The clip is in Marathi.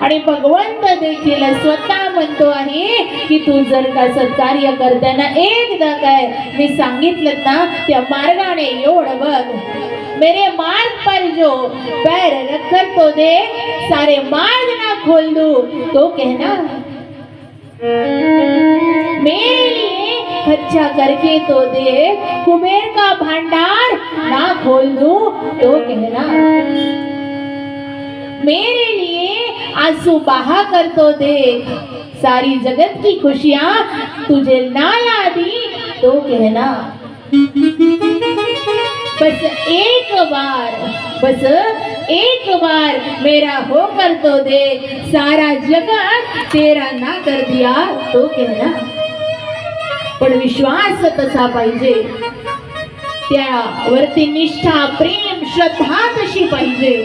आणि भगवंत देखील स्वतः म्हणतो आहे की तू जर का सत्कार्य करताना एकदा काय मी सांगितलं ना त्या मार्गाने योड बघ, मेरे मार्ग पर जो पैर रखकर तो दे, सारे मार्ग ना खोल दूं तो कहना, मेरे लिए खर्चा करके तो दे, कुबेर का भंडार ना खोल दूं तो कहना, मेरे लिए आंसू बहा कर तो देख, सारी जगत की खुशियां तुझे ना ला दी तो कहना, बस एक बार मेरा होकर तो दे, सारा जगत तेरा ना कर दिया तो कहना. पण विश्वास तसा पाहिजे, त्यावरती निष्ठा प्रेम श्रद्धा तशी पाहिजे.